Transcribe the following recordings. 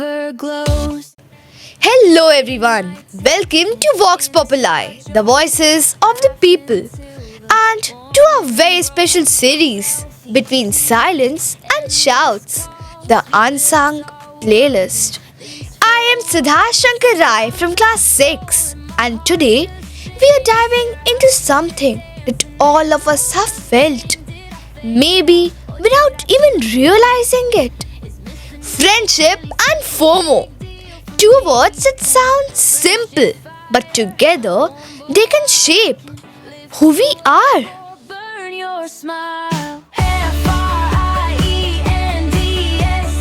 never glows. Hello everyone, welcome to Vox Populi, the voices of the people, and to our very special series between silence and shouts, the unsung playlist. I am Siddha Shankar Rai from class 6, and today we are diving into something that all of us have felt, maybe without even realizing it. Friendship and FOMO. Two words that sound simple, but together they can shape who we are. Burn your smile. Friends,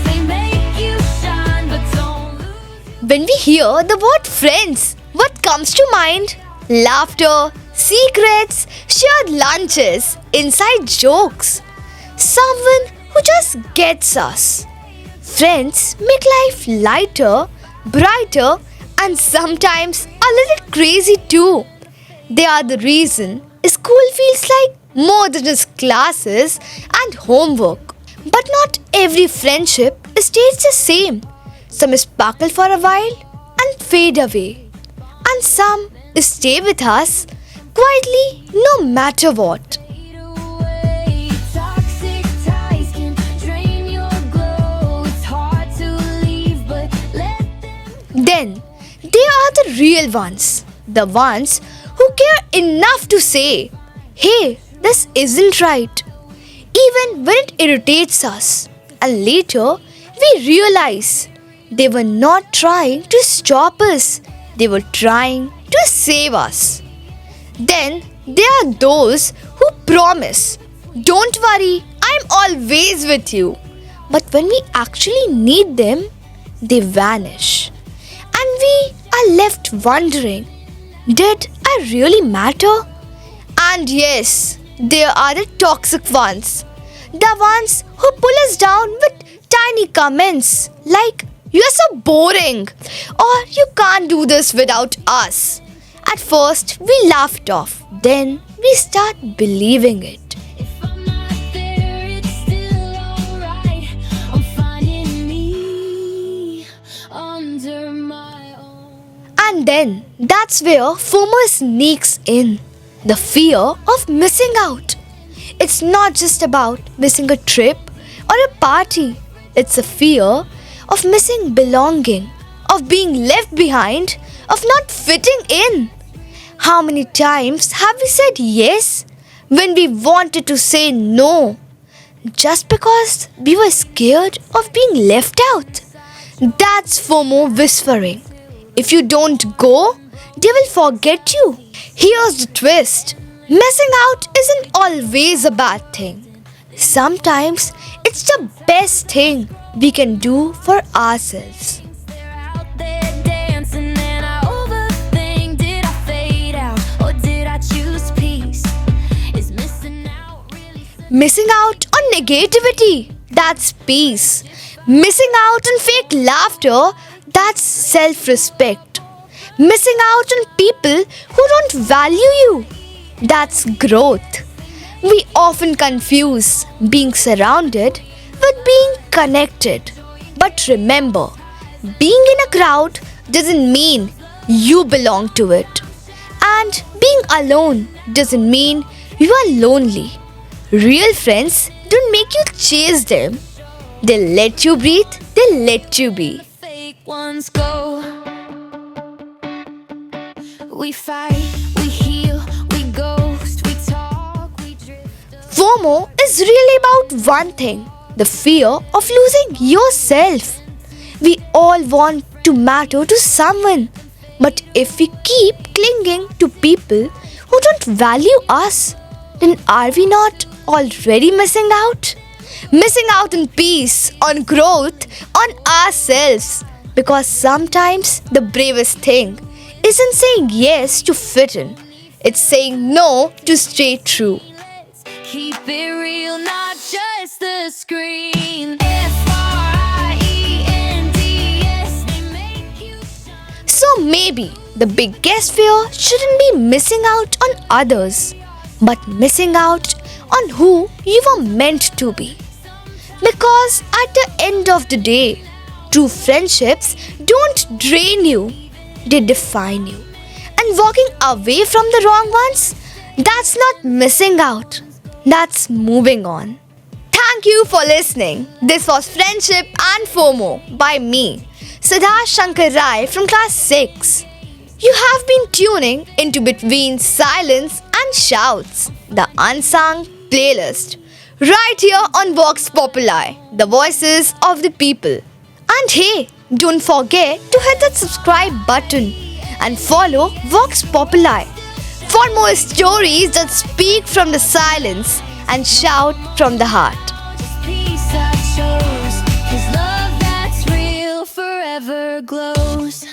they make you shine, but don't lose. When we hear the word friends, what comes to mind? Laughter, secrets, shared lunches, inside jokes. Someone who just gets us. Friends make life lighter, brighter, and sometimes a little crazy too. They are the reason school feels like more than just classes and homework. But not every friendship stays the same. Some sparkle for a while and fade away. And some stay with us quietly no matter what. Fade away. Toxic ties can drain your glow. It's hard to leave, but let them. Then they are the real ones. The ones who care enough to say, hey, this isn't right. Even when it irritates us. And later we realize they were not trying to stop us. They were trying to save us. Then there are those who promise, don't worry, I'm always with you. But when we actually need them, they vanish. And we are left wondering, did I really matter? And yes, there are the toxic ones. The ones who pull us down with tiny comments like, you're so boring, or you can't do this without us. At first, we laugh it off, then we start believing it. If I'm not there, it's still alright. I'm finding me under my own. And then that's where FOMO sneaks in, the fear of missing out. It's not just about missing a trip or a party, it's a fear of missing belonging, of being left behind, of not fitting in. How many times have we said yes when we wanted to say no? Just because we were scared of being left out. That's FOMO whispering. If you don't go, they will forget you. Here's the twist. Missing out isn't always a bad thing. Sometimes it's the best thing we can do for ourselves. They're out there dancing and I overthink. Did I fade out or did I choose peace? Is missing out really Missing out on negativity, that's peace. Missing out on fake laughter, that's self-respect. Missing out on people who don't value you, that's growth. We often confuse being surrounded with being connected. But remember, being in a crowd doesn't mean you belong to it. And being alone doesn't mean you are lonely. Real friends don't make you chase them. They let you breathe, they let you be. fake ones go. We fight, we heal, we ghost, we talk, we drift. FOMO is really about one thing, the fear of losing yourself. We all want to matter to someone, but if we keep clinging to people who don't value us, then are we not already missing out? Missing out on peace, on growth, on ourselves. Because sometimes the bravest thing isn't saying yes to fit in, it's saying no to stay true. Let's keep it real, not just the screen. Friends, they make you shine. So maybe the biggest fear shouldn't be missing out on others, but missing out on who you were meant to be. Because at the end of the day, True friendships don't drain you, they define you. And walking away from the wrong ones, that's not missing out, that's moving on. Thank you for listening. This was Friendship and FOMO by me, Siddharth Shankar Rai from class 6. You have been tuning into Between Silence and Shouts, the unsung playlist, right here on Vox Populi, the voices of the people. And hey, don't forget to hit that subscribe button and follow Vox Populi for more stories that speak from the silence and shout from the heart. Peace I chose, 'cause love that's real forever glows.